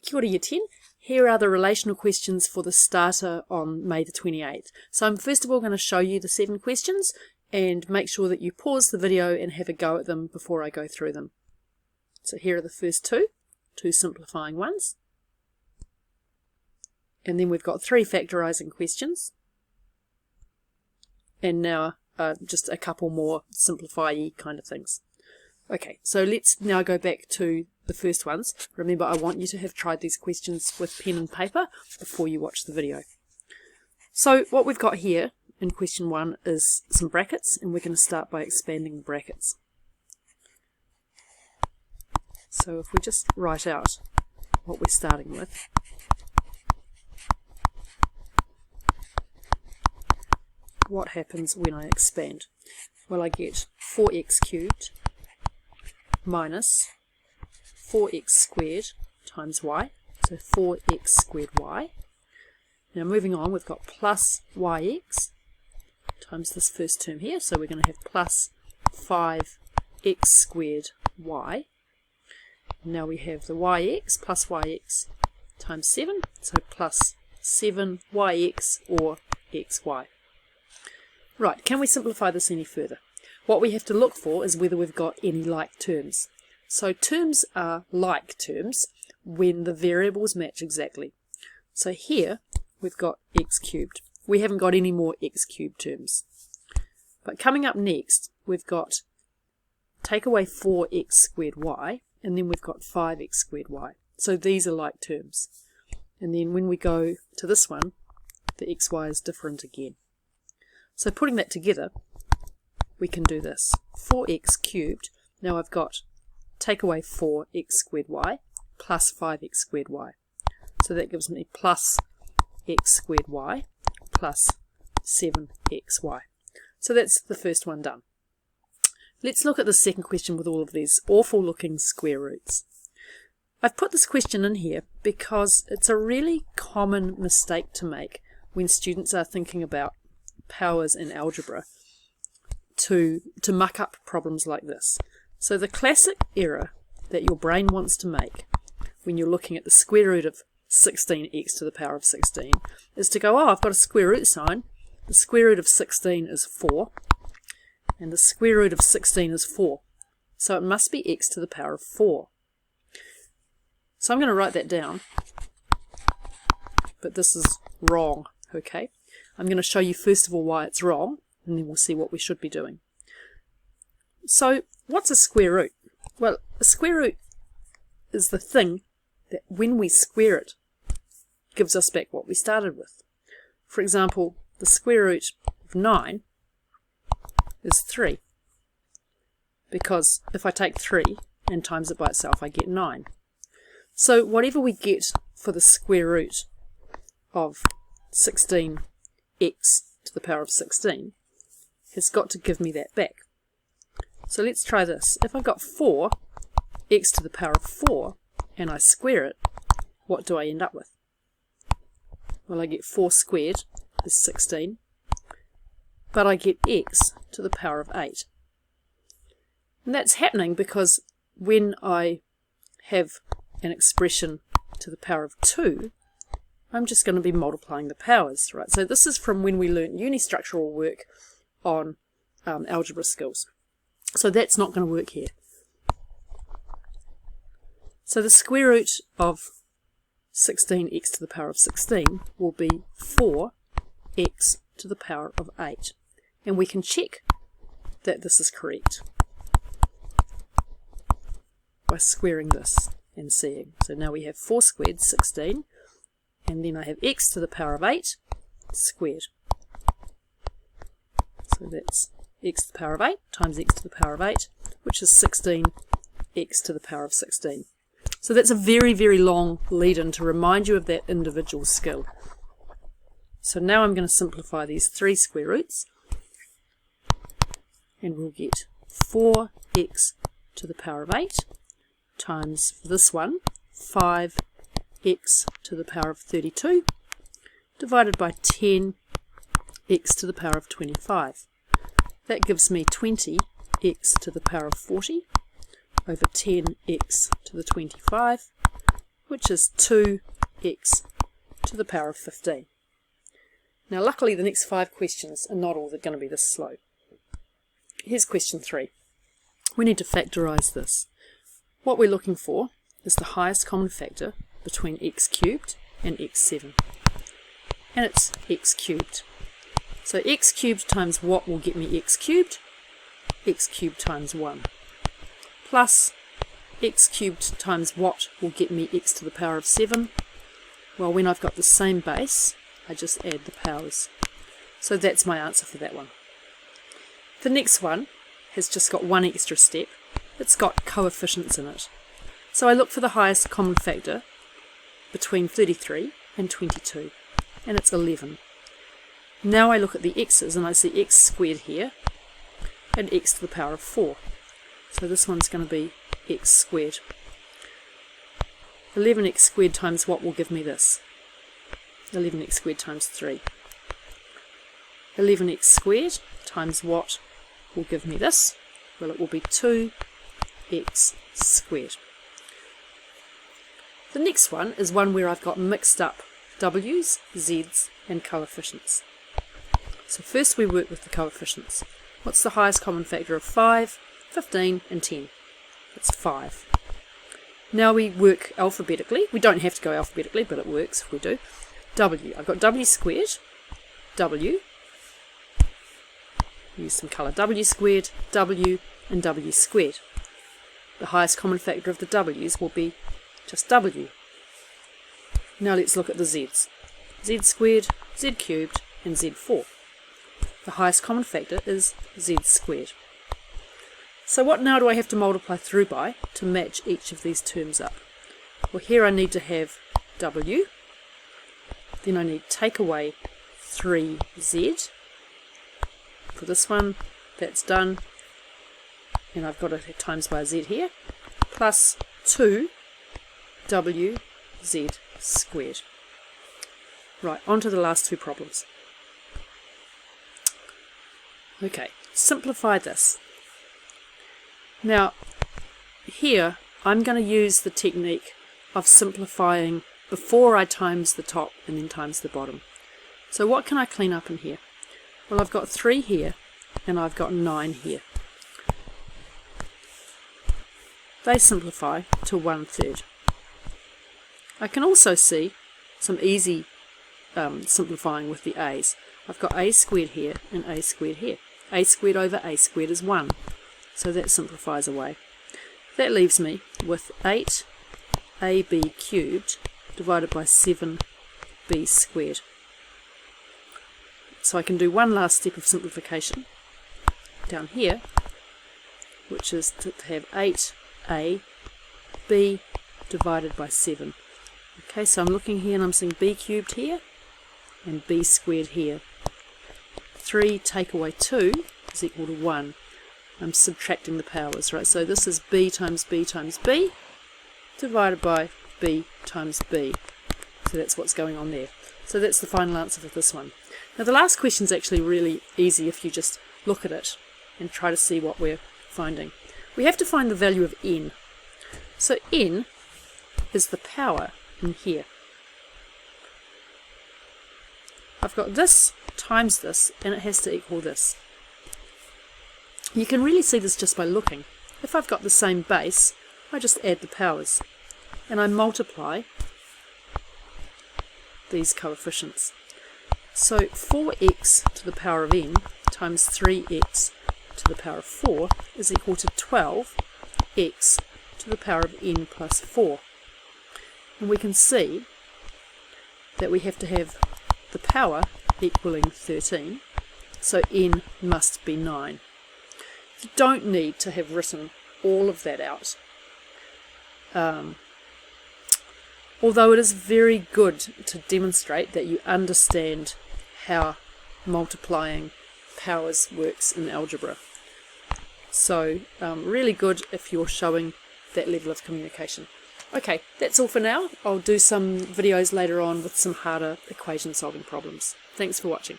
Kia ora Year 10. Here are the relational questions for the starter on May the 28th. So I'm first of all going to show you the 7 questions and make sure that you pause the video and have a go at them before I go through them. So here are the first two simplifying ones. And then we've got 3 factorising questions. And now just a couple more simplify-y kind of things. Okay, so let's now go back to the first ones. Remember, I want you to have tried these questions with pen and paper before you watch the video. So what we've got here in question 1 is some brackets, and we're going to start by expanding the brackets. So if we just write out what we're starting with. What happens when I expand? Well, I get 4x cubed minus 4x squared times y, so 4x squared y. Now moving on, we've got plus yx times this first term here, so we're going to have plus 5x squared y. Now we have the yx plus yx times 7, so plus 7yx or xy. Right, can we simplify this any further? What we have to look for is whether we've got any like terms. So terms are like terms when the variables match exactly. So here we've got x cubed. We haven't got any more x cubed terms. But coming up next, we've got take away 4x squared y, and then we've got 5x squared y. So these are like terms. And then when we go to this one, the xy is different again. So putting that together, we can do this. 4x cubed, now I've got take away 4x squared y plus 5x squared y. So that gives me plus x squared y plus 7xy. So that's the first one done. Let's look at the second question with all of these awful looking square roots. I've put this question in here because it's a really common mistake to make when students are thinking about powers in algebra to muck up problems like this. So the classic error that your brain wants to make when you're looking at the square root of 16x to the power of 16 is to go, oh, I've got a square root sign. The square root of 16 is 4, and the square root of 16 is 4. So it must be x to the power of 4. So I'm going to write that down, but this is wrong, okay? I'm going to show you first of all why it's wrong, and then we'll see what we should be doing. So what's a square root? Well, a square root is the thing that when we square it gives us back what we started with. For example, the square root of 9 is 3, because if I take 3 and times it by itself, I get 9. So whatever we get for the square root of 16x to the power of 16 has got to give me that back. So let's try this. If I got 4x to the power of 4 and I square it, what do I end up with? Well, I get 4 squared is 16, but I get x to the power of 8. And that's happening because when I have an expression to the power of 2, I'm just going to be multiplying the powers, right? So this is from when we learnt unistructural work on algebra skills. So that's not going to work here. So the square root of 16x to the power of 16 will be 4x to the power of 8. And we can check that this is correct by squaring this and seeing. So now we have 4 squared, 16. And then I have x to the power of 8 squared. So that's x to the power of 8 times x to the power of 8, which is 16x to the power of 16. So that's a very, very long lead-in to remind you of that individual skill. So now I'm going to simplify these 3 square roots, and we'll get 4x to the power of 8 times, for this one, 5x to the power of 32 divided by 10x to the power of 25. That gives me 20x to the power of 40 over 10x to the 25 which is 2x to the power of 15. Now luckily the next 5 questions are not all going to be this slow. Here's question 3. We need to factorise this. What we're looking for is the highest common factor between x cubed and x7. And it's x cubed. So x cubed times what will get me x cubed? X cubed times 1. Plus x cubed times what will get me x to the power of 7? Well, when I've got the same base, I just add the powers. So that's my answer for that one. The next one has just got one extra step. It's got coefficients in it. So I look for the highest common factor between 33 and 22, and it's 11. Now I look at the x's and I see x squared here and x to the power of 4. So this one's going to be x squared. 11x squared times what will give me this? 11x squared times 3. 11x squared times what will give me this? Well, it will be 2x squared. The next one is one where I've got mixed up w's, z's and coefficients. So first we work with the coefficients. What's the highest common factor of 5, 15 and 10? It's 5. Now we work alphabetically. We don't have to go alphabetically, but it works if we do. W. I've got w squared, w, use some colour, w squared, w and w squared. The highest common factor of the w's will be just w. Now let's look at the z's. Z squared, z cubed and z4. The highest common factor is z squared. So what now do I have to multiply through by to match each of these terms up? Well, here I need to have w, then I need to take away 3z. For this one, that's done, and I've got it times by z here, plus 2wz squared. Right, on to the last 2 problems. Okay, simplify this. Now, here I'm going to use the technique of simplifying before I times the top and then times the bottom. So what can I clean up in here? Well, I've got 3 here and I've got 9 here. They simplify to 1/3. I can also see some easy simplifying with the a's. I've got a squared here and a squared here. A squared over a squared is 1. So that simplifies away. That leaves me with 8ab cubed divided by 7b squared. So I can do one last step of simplification down here, which is to have 8ab divided by 7. Okay, so I'm looking here and I'm seeing b cubed here and b squared here. 3 take away 2 is equal to 1. I'm subtracting the powers, right? So this is b times b times b divided by b times b. So that's what's going on there. So that's the final answer for this one. Now the last question is actually really easy if you just look at it and try to see what we're finding. We have to find the value of n. So n is the power in here. I've got this times this and it has to equal this. You can really see this just by looking. If I've got the same base, I just add the powers and I multiply these coefficients. So 4x to the power of n times 3x to the power of 4 is equal to 12x to the power of n plus 4. And we can see that we have to have the power equaling 13, so n must be 9. You don't need to have written all of that out, although it is very good to demonstrate that you understand how multiplying powers works in algebra. So really good if you're showing that level of communication. Okay, that's all for now. I'll do some videos later on with some harder equation solving problems. Thanks for watching.